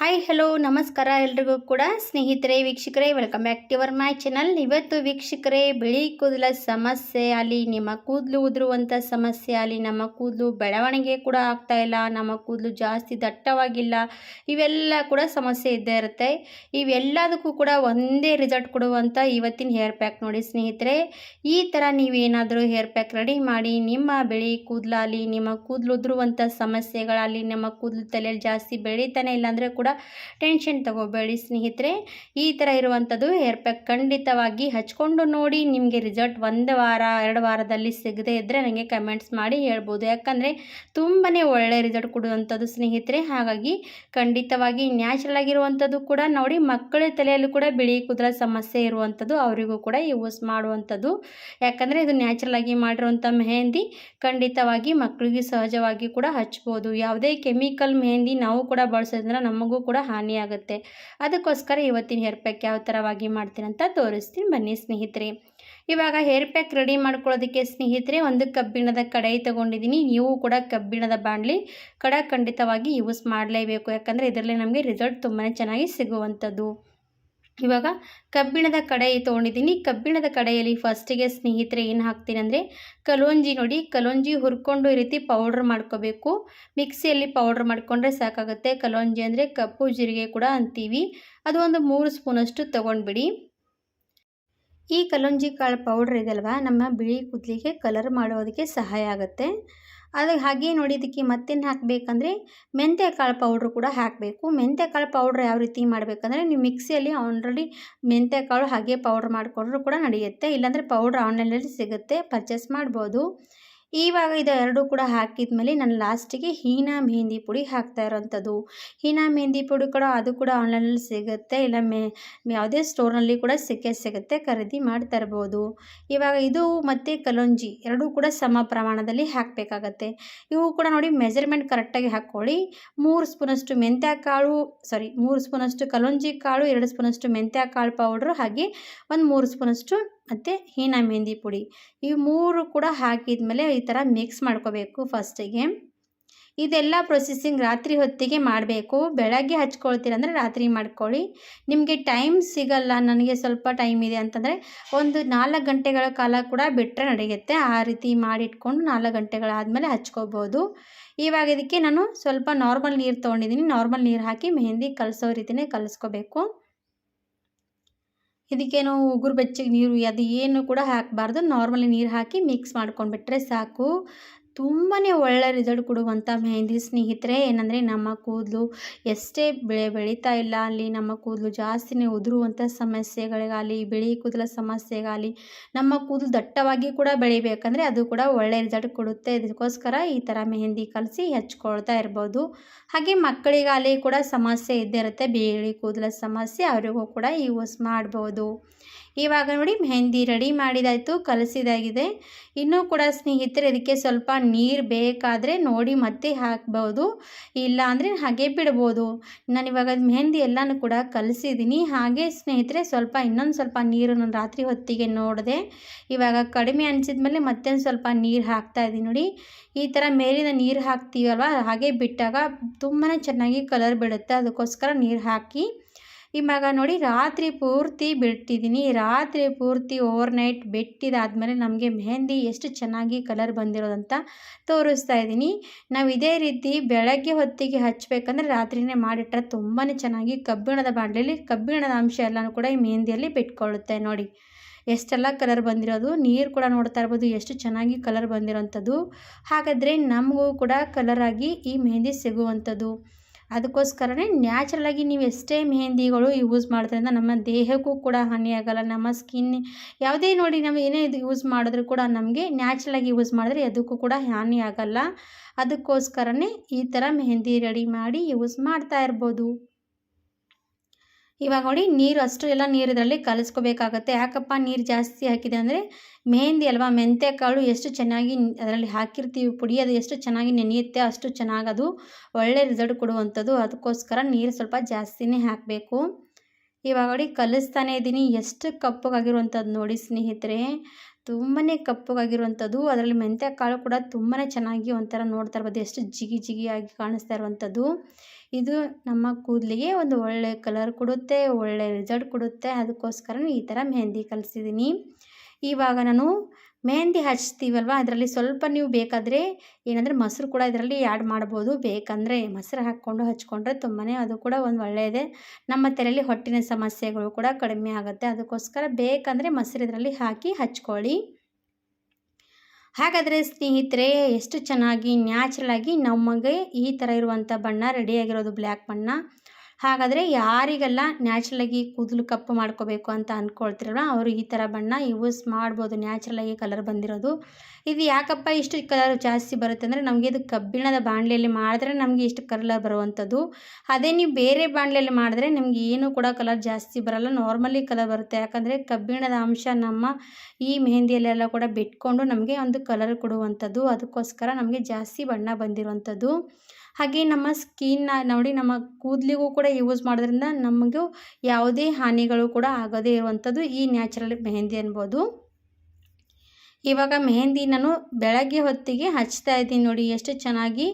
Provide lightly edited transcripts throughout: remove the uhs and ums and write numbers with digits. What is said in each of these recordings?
Hi hello ನಮಸ್ಕಾರ ಎಲ್ರಿಗೂ ಕೂಡ ಸ್ನೇಹಿತರೆ ವೀಕ್ಷಕರೇ welcome back to our my channel. ಇವತ್ತು ವೀಕ್ಷಕರೇ ಬಿಳಿ ಕೂದಲ ಸಮಸ್ಯೆ ಆಗಲಿ, ನಿಮ್ಮ ಕೂದಲು ಉದುರುವಂಥ ಸಮಸ್ಯೆ ಆಗಲಿ, ನಮ್ಮ ಕೂದಲು ಬೆಳವಣಿಗೆ ಕೂಡ ಆಗ್ತಾ ಇಲ್ಲ, ನಮ್ಮ ಕೂದಲು ಜಾಸ್ತಿ ದಟ್ಟವಾಗಿಲ್ಲ, ಇವೆಲ್ಲ ಕೂಡ ಸಮಸ್ಯೆ ಇದ್ದೇ ಇರುತ್ತೆ. ಇವೆಲ್ಲದಕ್ಕೂ ಕೂಡ ಒಂದೇ ರಿಸಲ್ಟ್ ಕೊಡುವಂಥ ಇವತ್ತಿನ ಹೇರ್ ಪ್ಯಾಕ್ ನೋಡಿ ಸ್ನೇಹಿತರೆ. ಈ ಥರ ನೀವೇನಾದರೂ ಹೇರ್ ಪ್ಯಾಕ್ ರೆಡಿ ಮಾಡಿ ನಿಮ್ಮ ಬಿಳಿ ಕೂದಲಾಗಲಿ, ನಿಮ್ಮ ಕೂದಲು ಉದುರುವಂಥ ಸಮಸ್ಯೆಗಳಾಗಲಿ, ನಮ್ಮ ಕೂದಲು ತಲೆಯಲ್ಲಿ ಜಾಸ್ತಿ ಬೆಳೀತಾನೆ ಇಲ್ಲಾಂದರೆ ಕೂಡ ಟೆನ್ಷನ್ ತಗೋಬೇಡಿ ಸ್ನೇಹಿತರೆ. ಈ ಥರ ಇರುವಂಥದ್ದು ಹೇರ್ ಪ್ಯಾಕ್ ಖಂಡಿತವಾಗಿ ಹಚ್ಕೊಂಡು ನೋಡಿ. ನಿಮಗೆ ರಿಸಲ್ಟ್ 1 ವಾರ 2 ವಾರದಲ್ಲಿ ಸಿಗದೇ ಇದ್ದರೆ ನನಗೆ ಕಮೆಂಟ್ಸ್ ಮಾಡಿ ಹೇಳ್ಬೋದು. ಯಾಕಂದರೆ ತುಂಬಾ ಒಳ್ಳೆ ರಿಸಲ್ಟ್ ಕೊಡುವಂಥದ್ದು ಸ್ನೇಹಿತರೆ. ಹಾಗಾಗಿ ಖಂಡಿತವಾಗಿ ನ್ಯಾಚುರಲ್ ಆಗಿರುವಂಥದ್ದು ಕೂಡ ನೋಡಿ. ಮಕ್ಕಳ ತಲೆಯಲ್ಲೂ ಕೂಡ ಬಿಳಿ ಕೂದಲ ಸಮಸ್ಯೆ ಇರುವಂಥದ್ದು ಅವರಿಗೂ ಕೂಡ ಯೂಸ್ ಮಾಡುವಂಥದ್ದು. ಯಾಕಂದರೆ ಇದು ನ್ಯಾಚುರಲ್ ಆಗಿ ಮಾಡಿರುವಂಥ ಮೆಹಂದಿ ಖಂಡಿತವಾಗಿ ಮಕ್ಕಳಿಗೆ ಸಹಜವಾಗಿ ಕೂಡ ಹಚ್ಬೋದು. ಯಾವುದೇ ಕೆಮಿಕಲ್ ಮೆಹಂದಿ ನಾವು ಕೂಡ ಬಳಸೋದ್ರಿಂದ ನಮಗೂ ಕೂಡ ಹಾನಿಯಾಗುತ್ತೆ. ಅದಕ್ಕೋಸ್ಕರ ಇವತ್ತಿನ ಹೇರ್ ಪ್ಯಾಕ್ ಯಾವ ಥರವಾಗಿ ಮಾಡ್ತೀನಿ ಅಂತ ತೋರಿಸ್ತೀನಿ ಬನ್ನಿ ಸ್ನೇಹಿತರೆ. ಇವಾಗ ಹೇರ್ ಪ್ಯಾಕ್ ರೆಡಿ ಮಾಡ್ಕೊಳ್ಳೋದಕ್ಕೆ ಸ್ನೇಹಿತರೆ ಒಂದು ಕಬ್ಬಿಣದ ಕಡಾಯಿ ತೊಗೊಂಡಿದ್ದೀನಿ. ನೀವು ಕೂಡ ಕಬ್ಬಿಣದ ಬಾಣಲಿ ಖಂಡಿತವಾಗಿ ಯೂಸ್ ಮಾಡಲೇಬೇಕು. ಯಾಕಂದರೆ ಇದರಲ್ಲಿ ನಮಗೆ ರಿಸಲ್ಟ್ ತುಂಬಾ ಚೆನ್ನಾಗಿ ಸಿಗುವಂಥದ್ದು. ಇವಾಗ ಕಬ್ಬಿಣದ ಕಡಾಯಿ ತೊಗೊಂಡಿದ್ದೀನಿ. ಕಬ್ಬಿಣದ ಕಡಾಯಿಯಲ್ಲಿ ಫಸ್ಟಿಗೆ ಸ್ನೇಹಿತರೆ ಏನು ಹಾಕ್ತೀನಿ ಅಂದರೆ ಕಲೋಂಜಿ ನೋಡಿ, ಕಲೋಂಜಿ ಹುರ್ಕೊಂಡು ಈ ರೀತಿ ಪೌಡ್ರ್ ಮಾಡ್ಕೋಬೇಕು. ಮಿಕ್ಸಿಯಲ್ಲಿ ಪೌಡ್ರ್ ಮಾಡಿಕೊಂಡ್ರೆ ಸಾಕಾಗುತ್ತೆ. ಕಲೋಂಜಿ ಅಂದರೆ ಕಪ್ಪು ಜೀರಿಗೆ ಕೂಡ ಅಂತೀವಿ. ಅದು ಒಂದು 3 ಸ್ಪೂನಷ್ಟು ತೊಗೊಂಡ್ಬಿಡಿ. ಈ ಕಲೋಂಜಿ ಕಾಳು ಪೌಡ್ರ್ ಇದಲ್ವಾ, ನಮ್ಮ ಬಿಳಿ ಕೂದಲಿಗೆ ಕಲರ್ ಮಾಡೋದಕ್ಕೆ ಸಹಾಯ ಆಗುತ್ತೆ. ಅದು ಹಾಗೆ ನೋಡಿ ಇದಕ್ಕೆ ಮತ್ತೇನು ಹಾಕಬೇಕಂದ್ರೆ ಮೆಂತ್ಯ ಕಾಳು ಪೌಡ್ರು ಕೂಡ ಹಾಕಬೇಕು. ಮೆಂತ್ಯ ಕಾಳು ಪೌಡ್ರ್ ಯಾವ ರೀತಿ ಮಾಡಬೇಕಂದ್ರೆ ನೀವು ಮಿಕ್ಸಿಯಲ್ಲಿ ಆಲ್ರೆಡಿ ಮೆಂತ್ಯ ಕಾಳು ಹಾಗೆ ಪೌಡ್ರ್ ಮಾಡಿಕೊಂಡ್ರೂ ಕೂಡ ನಡೆಯುತ್ತೆ. ಇಲ್ಲಾಂದರೆ ಪೌಡ್ರ್ ಆನ್ಲೈನಲ್ಲಿ ಸಿಗುತ್ತೆ, ಪರ್ಚೇಸ್ ಮಾಡ್ಬೋದು. ಇವಾಗ ಇದು ಎರಡೂ ಕೂಡ ಹಾಕಿದ ಮೇಲೆ ನಾನು ಲಾಸ್ಟಿಗೆ ಹೀನಾ ಮೆಹಂದಿ ಪುಡಿ ಹಾಕ್ತಾ ಇರೋವಂಥದ್ದು. ಹೀನಾ ಮೆಹಂದಿ ಪುಡಿ ಕೂಡ ಅದು ಕೂಡ ಆನ್ಲೈನಲ್ಲಿ ಸಿಗುತ್ತೆ, ಇಲ್ಲ ಯಾವುದೇ ಸ್ಟೋರ್ನಲ್ಲಿ ಕೂಡ ಸಿಗುತ್ತೆ, ಖರೀದಿ ಮಾಡಿ ತರ್ಬೋದು. ಇವಾಗ ಇದು ಮತ್ತು ಕಲೋಂಜಿ ಎರಡೂ ಕೂಡ ಸಮ ಪ್ರಮಾಣದಲ್ಲಿ ಹಾಕಬೇಕಾಗತ್ತೆ. ಇವು ಕೂಡ ನೋಡಿ ಮೆಜರ್ಮೆಂಟ್ ಕರೆಕ್ಟಾಗಿ ಹಾಕ್ಕೊಳ್ಳಿ. 3 ಸ್ಪೂನಷ್ಟು ಮೂರು ಸ್ಪೂನಷ್ಟು ಕಲೋಂಜಿ ಕಾಳು, 2 ಸ್ಪೂನಷ್ಟು ಮೆಂತ್ಯ ಕಾಳು ಪೌಡ್ರು, ಹಾಗೆ ಒಂದು 3 ಸ್ಪೂನಷ್ಟು ಮತ್ತು ಹೀನಾ ಮೆಹಂದಿ ಪುಡಿ. ಇವು 3 ಕೂಡ ಹಾಕಿದ ಮೇಲೆ ಈ ಥರ ಮಿಕ್ಸ್ ಮಾಡ್ಕೋಬೇಕು ಫಸ್ಟಿಗೆ. ಇದೆಲ್ಲ ಪ್ರೊಸೆಸಿಂಗ್ ರಾತ್ರಿ ಹೊತ್ತಿಗೆ ಮಾಡಬೇಕು. ಬೆಳಗ್ಗೆ ಹಚ್ಕೊಳ್ತೀರಂದರೆ ರಾತ್ರಿ ಮಾಡ್ಕೊಳ್ಳಿ. ನಿಮಗೆ ಟೈಮ್ ಸಿಗಲ್ಲ, ನನಗೆ ಸ್ವಲ್ಪ ಟೈಮ್ ಇದೆ ಅಂತಂದರೆ ಒಂದು 4 ಗಂಟೆಗಳ ಕಾಲ ಕೂಡ ಬಿಟ್ಟರೆ ನಡೆಯುತ್ತೆ. ಆ ರೀತಿ ಮಾಡಿಟ್ಕೊಂಡು 4 ಗಂಟೆಗಳಾದಮೇಲೆ ಹಚ್ಕೋಬೋದು. ಇವಾಗ ಇದಕ್ಕೆ ನಾನು ಸ್ವಲ್ಪ ನಾರ್ಮಲ್ ನೀರು ತೊಗೊಂಡಿದ್ದೀನಿ. ನಾರ್ಮಲ್ ನೀರು ಹಾಕಿ ಮೆಹಂದಿ ಕಲಸೋ ರೀತಿಯೇ ಕಲಿಸ್ಕೋಬೇಕು. ಇದಕ್ಕೇನು ಉಗುರು ಬೆಚ್ಚಗೆ ನೀರು ಅದು ಏನು ಕೂಡ ಹಾಕಬಾರ್ದು. ನಾರ್ಮಲಿ ನೀರು ಹಾಕಿ ಮಿಕ್ಸ್ ಮಾಡ್ಕೊಂಡ್ಬಿಟ್ರೆ ಸಾಕು. ತುಂಬಾ ಒಳ್ಳೆ ರಿಸಲ್ಟ್ ಕೊಡುವಂಥ ಮೆಹಂದಿ ಸ್ನೇಹಿತರೆ. ಏನಂದರೆ ನಮ್ಮ ಕೂದಲು ಎಷ್ಟೇ ಬೆಳೀತಾ ಇಲ್ಲ ಅಲ್ಲಿ, ನಮ್ಮ ಕೂದಲು ಜಾಸ್ತಿನೇ ಉದುರುವಂಥ ಸಮಸ್ಯೆಗಳಿಗಾಗಲಿ, ಬಿಳಿ ಕೂದಲ ಸಮಸ್ಯೆಗಾಗಲಿ, ನಮ್ಮ ಕೂದಲು ದಟ್ಟವಾಗಿ ಕೂಡ ಬೆಳಿಬೇಕಂದ್ರೆ ಅದು ಕೂಡ ಒಳ್ಳೆ ರಿಸಲ್ಟ್ ಕೊಡುತ್ತೆ. ಇದಕ್ಕೋಸ್ಕರ ಈ ಥರ ಮೆಹಂದಿ ಕಲಸಿ ಹಚ್ಕೊಳ್ತಾ ಇರ್ಬೋದು. ಹಾಗೆ ಮಕ್ಕಳಿಗಾಗಲಿ ಕೂಡ ಸಮಸ್ಯೆ ಇದ್ದೇ ಇರುತ್ತೆ, ಬಿಳಿ ಕೂದಲ ಸಮಸ್ಯೆ, ಅವರಿಗೂ ಕೂಡ ಯೂಸ್ ಮಾಡ್ಬೋದು. ಇವಾಗ ನೋಡಿ ಮೆಹಂದಿ ರೆಡಿ ಮಾಡಿದಾಯಿತು, ಕಲಸಿದಾಗಿದೆ. ಇನ್ನೂ ಕೂಡ ಸ್ನೇಹಿತರೆ ಇದಕ್ಕೆ ಸ್ವಲ್ಪ ನೀರು ಬೇಕಾದರೆ ನೋಡಿ ಮತ್ತೆ ಹಾಕ್ಬೋದು, ಇಲ್ಲ ಅಂದರೆ ಹಾಗೆ ಬಿಡ್ಬೋದು. ನಾನಿವಾಗ ಮೆಹಂದಿ ಎಲ್ಲನೂ ಕೂಡ ಕಲಸಿದ್ದೀನಿ. ಹಾಗೆ ಸ್ನೇಹಿತರೆ ಇನ್ನೊಂದು ಸ್ವಲ್ಪ ನೀರು ನಾನು ರಾತ್ರಿ ಹೊತ್ತಿಗೆ ನೋಡಿದೆ. ಇವಾಗ ಕಡಿಮೆ ಅನಿಸಿದ್ಮೇಲೆ ಮತ್ತೊಂದು ಸ್ವಲ್ಪ ನೀರು ಹಾಕ್ತಾಯಿದ್ದೀನಿ ನೋಡಿ. ಈ ಥರ ಮೇಲಿನ ನೀರು ಹಾಕ್ತೀವಲ್ವ, ಹಾಗೆ ಬಿಟ್ಟಾಗ ತುಂಬಾ ಚೆನ್ನಾಗಿ ಕಲರ್ ಬಿಡುತ್ತೆ. ಅದಕ್ಕೋಸ್ಕರ ನೀರು ಹಾಕಿ ಇವಾಗ ನೋಡಿ ರಾತ್ರಿ ಪೂರ್ತಿ ಬಿಟ್ಟಿದ್ದೀನಿ. ರಾತ್ರಿ ಪೂರ್ತಿ ಓವರ್ನೈಟ್ ಬಿಟ್ಟಿದ್ದಾದಮೇಲೆ ನಮಗೆ ಮೆಹಂದಿ ಎಷ್ಟು ಚೆನ್ನಾಗಿ ಕಲರ್ ಬಂದಿರೋದಂತ ತೋರಿಸ್ತಾ ಇದ್ದೀನಿ. ನಾವು ಇದೇ ರೀತಿ ಬೆಳಗ್ಗೆ ಹೊತ್ತಿಗೆ ಹಚ್ಚಬೇಕಂದ್ರೆ ರಾತ್ರಿನೇ ಮಾಡಿಟ್ರೆ ತುಂಬಾ ಚೆನ್ನಾಗಿ ಕಬ್ಬಿಣದ ಬಾಣಲೆಯಲ್ಲಿ ಕಬ್ಬಿಣದ ಅಂಶ ಎಲ್ಲನೂ ಕೂಡ ಈ ಮೆಹಂದಿಯಲ್ಲಿ ಬಿಟ್ಕೊಳ್ಳುತ್ತೆ. ನೋಡಿ ಎಷ್ಟೆಲ್ಲ ಕಲರ್ ಬಂದಿರೋದು, ನೀರು ಕೂಡ ನೋಡ್ತಾ ಇರ್ಬೋದು ಎಷ್ಟು ಚೆನ್ನಾಗಿ ಕಲರ್ ಬಂದಿರೋವಂಥದ್ದು. ಹಾಗಾದರೆ ನಮಗೂ ಕೂಡ ಕಲರಾಗಿ ಈ ಮೆಹಂದಿ ಸಿಗುವಂಥದ್ದು. ಅದಕ್ಕೋಸ್ಕರನೇ ನ್ಯಾಚುರಲಾಗಿ ನೀವು ಎಷ್ಟೇ ಮೆಹಂದಿಗಳು ಯೂಸ್ ಮಾಡೋದ್ರಿಂದ ನಮ್ಮ ದೇಹಕ್ಕೂ ಕೂಡ ಹಾನಿಯಾಗಲ್ಲ. ನಮ್ಮ ಸ್ಕಿನ್ ಯಾವುದೇ ನೋಡಿ ನಾವು ಏನೇ ಇದು ಯೂಸ್ ಮಾಡಿದ್ರೂ ಕೂಡ ನಮಗೆ ನ್ಯಾಚುರಲಾಗಿ ಯೂಸ್ ಮಾಡಿದ್ರೆ ಅದಕ್ಕೂ ಕೂಡ ಹಾನಿ ಆಗಲ್ಲ. ಅದಕ್ಕೋಸ್ಕರನೇ ಈ ಥರ ಮೆಹಂದಿ ರೆಡಿ ಮಾಡಿ ಯೂಸ್ ಮಾಡ್ತಾ ಇರ್ಬೋದು. ಇವಾಗ ನೋಡಿ ಅಷ್ಟು ಎಲ್ಲ ನೀರು ಇದರಲ್ಲಿ ಕಲಿಸ್ಕೋಬೇಕಾಗತ್ತೆ. ಯಾಕಪ್ಪ ನೀರು ಜಾಸ್ತಿ ಹಾಕಿದೆ ಅಂದರೆ ಮೆಹಂದಿ ಅಲ್ವಾ, ಮೆಂತ್ಯ ಕಾಳು ಎಷ್ಟು ಚೆನ್ನಾಗಿ ಅದರಲ್ಲಿ ಹಾಕಿರ್ತೀವಿ ಪುಡಿ, ಅದು ಎಷ್ಟು ಚೆನ್ನಾಗಿ ನೆನೆಯುತ್ತೆ ಅಷ್ಟು ಚೆನ್ನಾಗಿ ಅದು ಒಳ್ಳೆ ರಿಸಲ್ಟ್ ಕೊಡುವಂಥದ್ದು. ಅದಕ್ಕೋಸ್ಕರ ನೀರು ಸ್ವಲ್ಪ ಜಾಸ್ತಿನೇ ಹಾಕಬೇಕು. ಇವಾಗ ನೋಡಿ ಕಲಿಸ್ತಾನೆ ಇದ್ದೀನಿ. ಎಷ್ಟು ಕಪ್ಪಗಾಗಿರುವಂಥದ್ದು ನೋಡಿ ಸ್ನೇಹಿತರೆ, ತುಂಬಾ ಕಪ್ಪಗಾಗಿರುವಂಥದ್ದು. ಅದರಲ್ಲಿ ಮೆಂತ್ಯ ಕಾಳು ಕೂಡ ತುಂಬಾ ಚೆನ್ನಾಗಿ ಒಂಥರ ನೋಡ್ತಾ ಇರ್ಬೋದು ಎಷ್ಟು ಜಿಗಿ ಜಿಗಿಯಾಗಿ ಕಾಣಿಸ್ತಾ ಇರುವಂಥದ್ದು. ಇದು ನಮ್ಮ ಕೂದಲಿಗೆ ಒಂದು ಒಳ್ಳೆ ಕಲರ್ ಕೊಡುತ್ತೆ, ಒಳ್ಳೆ ರಿಸಲ್ಟ್ ಕೊಡುತ್ತೆ. ಅದಕ್ಕೋಸ್ಕರ ಈ ಥರ ಮೆಹಂದಿ ಕಲಿಸಿದ್ದೀನಿ. ಇವಾಗ ನಾನು ಮೆಹಂದಿ ಹಚ್ತೀವಲ್ವ, ಅದರಲ್ಲಿ ಸ್ವಲ್ಪ ನೀವು ಬೇಕಾದರೆ ಏನಂದರೆ ಮೊಸರು ಕೂಡ ಇದರಲ್ಲಿ ಆ್ಯಡ್ ಮಾಡ್ಬೋದು. ಬೇಕಂದರೆ ಮೊಸರು ಹಾಕ್ಕೊಂಡು ಹಚ್ಕೊಂಡ್ರೆ ತುಂಬಾ ಅದು ಕೂಡ ಒಂದು ಒಳ್ಳೆಯದೇ. ನಮ್ಮ ತಲೆಯಲ್ಲಿ ಹೊಟ್ಟಿನ ಸಮಸ್ಯೆಗಳು ಕೂಡ ಕಡಿಮೆ ಆಗುತ್ತೆ. ಅದಕ್ಕೋಸ್ಕರ ಬೇಕಂದರೆ ಮೊಸರು ಇದರಲ್ಲಿ ಹಾಕಿ ಹಚ್ಕೊಳ್ಳಿ. ಹಾಗಾದರೆ ಸ್ನೇಹಿತರೆ, ಎಷ್ಟು ಚೆನ್ನಾಗಿ ನ್ಯಾಚುರಲಾಗಿ ನಮಗೆ ಈ ಥರ ಇರುವಂಥ ಬಣ್ಣ ರೆಡಿಯಾಗಿರೋದು, ಬ್ಲ್ಯಾಕ್ ಬಣ್ಣ. ಹಾಗಾದರೆ ಯಾರಿಗೆಲ್ಲ ನ್ಯಾಚುರಲಾಗಿ ಕೂದಲು ಕಪ್ಪು ಮಾಡ್ಕೋಬೇಕು ಅಂತ ಅಂದ್ಕೊಳ್ತಿರಲ್ಲ, ಅವರು ಈ ಥರ ಬಣ್ಣ ಯೂಸ್ ಮಾಡ್ಬೋದು. ನ್ಯಾಚುರಲಾಗಿ ಕಲರ್ ಬಂದಿರೋದು. ಇದು ಯಾಕಪ್ಪ ಇಷ್ಟು ಕಲರ್ ಜಾಸ್ತಿ ಬರುತ್ತೆ ಅಂದರೆ, ನಮಗೆ ಇದು ಕಬ್ಬಿಣದ ಬಾಣಲೆಯಲ್ಲಿ ಮಾಡಿದ್ರೆ ನಮಗೆ ಇಷ್ಟು ಕಲರ್ ಬರುವಂಥದ್ದು. ಅದೇ ನೀವು ಬೇರೆ ಬಾಣಲೆಯಲ್ಲಿ ಮಾಡಿದ್ರೆ ನಿಮ್ಗೆ ಏನೂ ಕೂಡ ಕಲರ್ ಜಾಸ್ತಿ ಬರಲ್ಲ, ನಾರ್ಮಲಿ ಕಲರ್ ಬರುತ್ತೆ. ಯಾಕಂದರೆ ಕಬ್ಬಿಣದ ಅಂಶ ನಮ್ಮ ಈ ಮೆಹಂದಿಯಲ್ಲೆಲ್ಲ ಕೂಡ ಬಿಟ್ಕೊಂಡು ನಮಗೆ ಒಂದು ಕಲರ್ ಕೊಡುವಂಥದ್ದು. ಅದಕ್ಕೋಸ್ಕರ ನಮಗೆ ಜಾಸ್ತಿ ಬಣ್ಣ ಬಂದಿರುವಂಥದ್ದು. ಹಾಗೆ ನಮ್ಮ ಸ್ಕಿನ್ನ ನೋಡಿ, ನಮ್ಮ ಕೂದಲಿಗೂ ಕೂಡ ಯೂಸ್ ಮಾಡೋದ್ರಿಂದ ನಮಗೂ ಯಾವುದೇ ಹಾನಿಗಳು ಕೂಡ ಆಗದೇ ಇರುವಂಥದ್ದು ಈ ನ್ಯಾಚುರಲ್ ಮೆಹಂದಿ ಅನ್ಬೋದು. ಇವಾಗ ಮೆಹಂದಿ ನಾನು ಬೆಳಗ್ಗೆ ಹೊತ್ತಿಗೆ ಹಚ್ತಾ ಇದ್ದೀನಿ. ನೋಡಿ ಎಷ್ಟು ಚೆನ್ನಾಗಿ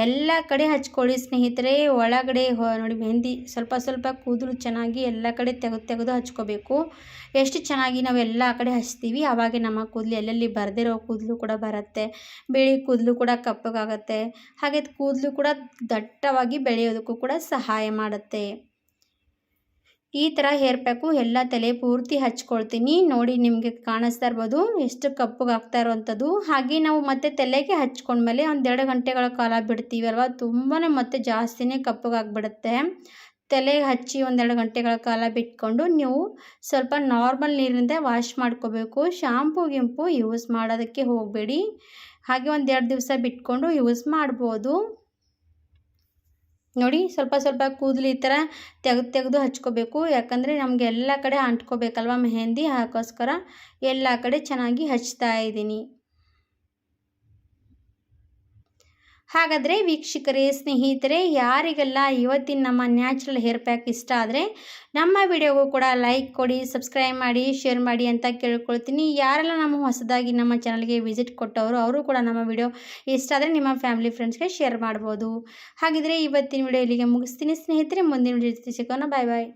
ಎಲ್ಲ ಕಡೆ ಹಚ್ಕೊಳ್ಳಿ ಸ್ನೇಹಿತರೆ. ಒಳಗಡೆ ನೋಡಿ ಮೆಹಂದಿ ಸ್ವಲ್ಪ ಸ್ವಲ್ಪ ಕೂದಲು ಚೆನ್ನಾಗಿ ಎಲ್ಲ ಕಡೆ ತೆಗೆದು ಹಚ್ಕೋಬೇಕು. ಎಷ್ಟು ಚೆನ್ನಾಗಿ ನಾವು ಎಲ್ಲ ಕಡೆ ಹಚ್ತೀವಿ ಆವಾಗ ನಮ್ಮ ಕೂದಲು ಎಲ್ಲೆಲ್ಲಿ ಬರದಿರೋ ಕೂದಲು ಕೂಡ ಬರುತ್ತೆ, ಬಿಳಿ ಕೂದಲು ಕೂಡ ಕಪ್ಪಗಾಗುತ್ತೆ. ಹಾಗೆ ಕೂದಲು ಕೂಡ ದಟ್ಟವಾಗಿ ಬೆಳೆಯೋದಕ್ಕೂ ಕೂಡ ಸಹಾಯ ಮಾಡುತ್ತೆ. ಈ ಥರ ಹೇರ್ ಪ್ಯಾಕು ಎಲ್ಲ ತಲೆ ಪೂರ್ತಿ ಹಚ್ಕೊಳ್ತೀನಿ. ನೋಡಿ ನಿಮಗೆ ಕಾಣಿಸ್ತಾ ಇರ್ಬೋದು ಎಷ್ಟು ಕಪ್ಪಗಾಗ್ತಾ ಇರೋವಂಥದ್ದು. ಹಾಗೆ ನಾವು ಮತ್ತೆ ತಲೆಗೆ ಹಚ್ಕೊಂಡ್ಮೇಲೆ 1-2 ಗಂಟೆಗಳ ಕಾಲ ಬಿಡ್ತೀವಿ ಅಲ್ವಾ, ತುಂಬಾ ಮತ್ತೆ ಜಾಸ್ತಿನೇ ಕಪ್ಪಗಾಗ್ಬಿಡುತ್ತೆ. ತಲೆಗೆ ಹಚ್ಚಿ 1-2 ಗಂಟೆಗಳ ಕಾಲ ಬಿಟ್ಕೊಂಡು ನೀವು ಸ್ವಲ್ಪ ನಾರ್ಮಲ್ ನೀರಿನಿಂದ ವಾಶ್ ಮಾಡ್ಕೋಬೇಕು. ಗಿಂಪು ಯೂಸ್ ಮಾಡೋದಕ್ಕೆ ಹೋಗಬೇಡಿ. ಹಾಗೆ 1-2 ದಿವಸ ಬಿಟ್ಕೊಂಡು ಯೂಸ್ ಮಾಡ್ಬೋದು. ನೋಡಿ ಸ್ವಲ್ಪ ಸ್ವಲ್ಪ ಕೂದಲು ಈ ಥರ ತೆಗೆದು ಹಚ್ಕೋಬೇಕು. ಯಾಕಂದರೆ ನಮಗೆ ಎಲ್ಲ ಕಡೆ ಅಂಟ್ಕೋಬೇಕಲ್ವ ಮೆಹಂದಿ, ಅದಕ್ಕೋಸ್ಕರ ಎಲ್ಲ ಕಡೆ ಚೆನ್ನಾಗಿ ಹಚ್ತಾ ಇದ್ದೀನಿ. ಹಾಗಾದರೆ ವೀಕ್ಷಕರೇ, ಸ್ನೇಹಿತರೆ, ಯಾರಿಗೆಲ್ಲ ಇವತ್ತಿನ ನಮ್ಮ ನ್ಯಾಚುರಲ್ ಹೇರ್ ಪ್ಯಾಕ್ ಇಷ್ಟ ಆದರೆ ನಮ್ಮ ವಿಡಿಯೋಗೂ ಕೂಡ ಲೈಕ್ ಕೊಡಿ, ಸಬ್ಸ್ಕ್ರೈಬ್ ಮಾಡಿ, ಶೇರ್ ಮಾಡಿ ಅಂತ ಕೇಳ್ಕೊಳ್ತೀನಿ. ಯಾರೆಲ್ಲ ನಮ್ಮ ಹೊಸದಾಗಿ ನಮ್ಮ ಚಾನಲ್ಗೆ ವಿಸಿಟ್ ಕೊಟ್ಟವರು ಅವರು ಕೂಡ ನಮ್ಮ ವಿಡಿಯೋ ಇಷ್ಟ ಆದರೆ ನಿಮ್ಮ ಫ್ಯಾಮಿಲಿ ಫ್ರೆಂಡ್ಸ್ಗೆ ಶೇರ್ ಮಾಡ್ಬೋದು. ಹಾಗಿದ್ರೆ ಇವತ್ತಿನ ವಿಡಿಯೋ ಇಲ್ಲಿಗೆ ಮುಗಿಸ್ತೀನಿ ಸ್ನೇಹಿತರೆ. ಮುಂದಿನ ವಿಡಿಯೋ ಜೊತೆ ಸಿಗೋಣ. ಬಾಯ್ ಬಾಯ್.